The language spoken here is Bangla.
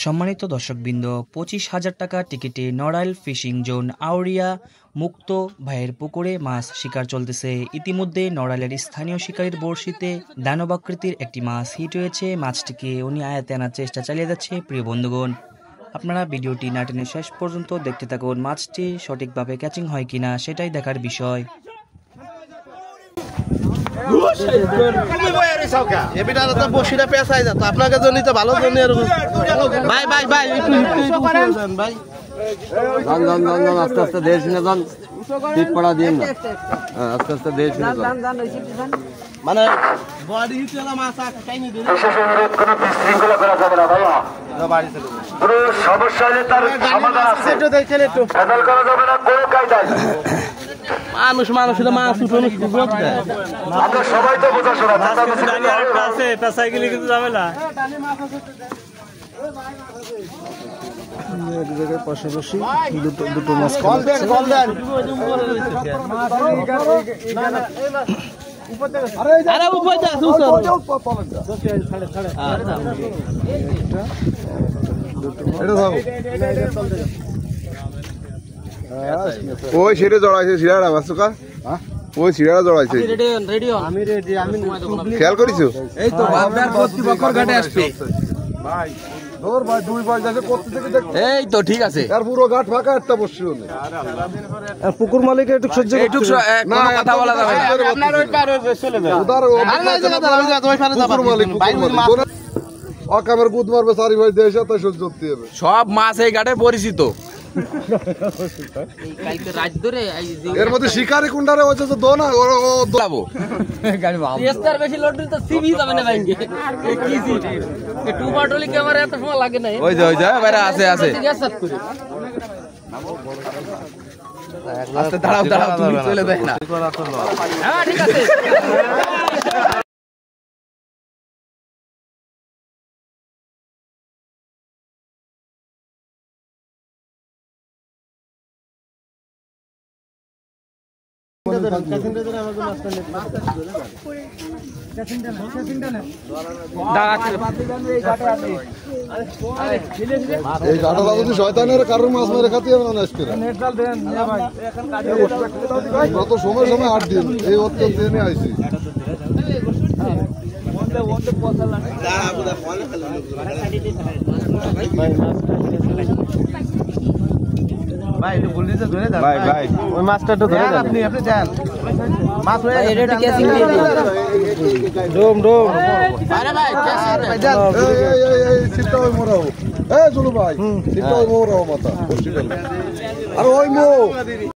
সম্মানিত দর্শকবৃন্দ, 25,000 টাকা টিকিটে নড়াইল ফিশিং জোন আউরিয়া মুক্ত ভাইয়ের পুকুরে মাছ শিকার চলতেছে। ইতিমধ্যে নড়াইলের স্থানীয় শিকারীর বড়শিতে দানবাকৃতির একটি মাছ হিট হয়েছে। মাছটিকে উনি আয়াতে আনার চেষ্টা চালিয়ে যাচ্ছে। প্রিয় বন্ধুগণ, আপনারা ভিডিওটি না টেনে শেষ পর্যন্ত দেখতে থাকুন। মাছটি সঠিকভাবে ক্যাচিং হয় কিনা সেটাই দেখার বিষয়। আপনাকে ভালো ভাই ভাই ভাই ভাই আস্তে আস্তে দেশ নিয়ে যান, পিট পড়া দিয়ে না, আস্তে আস্তে দেশ নিয়ে যান। মানে বডি হিট হলো মাছ খাইনি দিন কোনো বিশৃঙ্খলা করা যাবে না ভাইয়া। পুরো সমস্যা হলে তার সমাধান আছে। একটু দেখেন, একটু ফেডাল করা যাবে না কোনো কায়দায়। মানুষ হলো মাছ উঠানো সুযোগ দেয়। আমরা সবাই তো বোঝাশোনা আছে, পেশায় গেলে কিন্তু যাবে না। এক জায়গায় পাশাপাশি দুটো মাছ ওই সেটা জড়াইছে সিরাড়া মাছকা, ওই সিরাড়া জড়াইছে। খেয়াল করিছো? এই তো বাগদার কর্তৃপক্ষের ঘাটে আসছে ভাই। ধর ভাই, দুই পাশ যাচ্ছে করতে থেকে দেখ। এই তো ঠিক আছে, আর পুরো ঘাট ফাঁকা, একটা বসছি ওনে। আর পুকুর মালিকের একটু সহ্য করতে না, কথা বলা যাবে না। আপনার ওই পারে চলে যান, উদার ও পুকুর মালিক অকামের গুদ মারবে সারি ভাই, দেশ এত সহ্য করতে হবে। সব মাছ এই ঘাটে পরিচিত। এর মধ্যে শিকারি কুন্ডারে হচ্ছে তো দো না, ও দোলাবো গাড়ি ভালো এস্টার বেশি লোড দিলে তো সিবি যাবে না ভাইকে। কি জি এই টু পাটলি ক্যামেরা এত সময় লাগে না। ওই যে বাইরে আছে আস্তে দাঁড়াও তুমি চলে যাই না। হ্যাঁ ঠিক আছে। এই গাটা যদি শয়তানের কারোর মাছ মেরে খাতে হবে না। কত সময় আট দিন এই অত্যন্ত এনে আইছি। ভাই একটু বললি তো ধরে দাও। ভাই ভাই ওই মাছটা তো ধরে দাও। আপনি যান মাছ হয়ে এটা একটু ক্যাচিং দিয়ে দিন। ডোম আরে ভাই ক্যাচিং ভাই যান। এই সিটটা ওই মোরাও। এই চলো ভাই সিটটা ওই মোরাও মাথা। আর ওই মো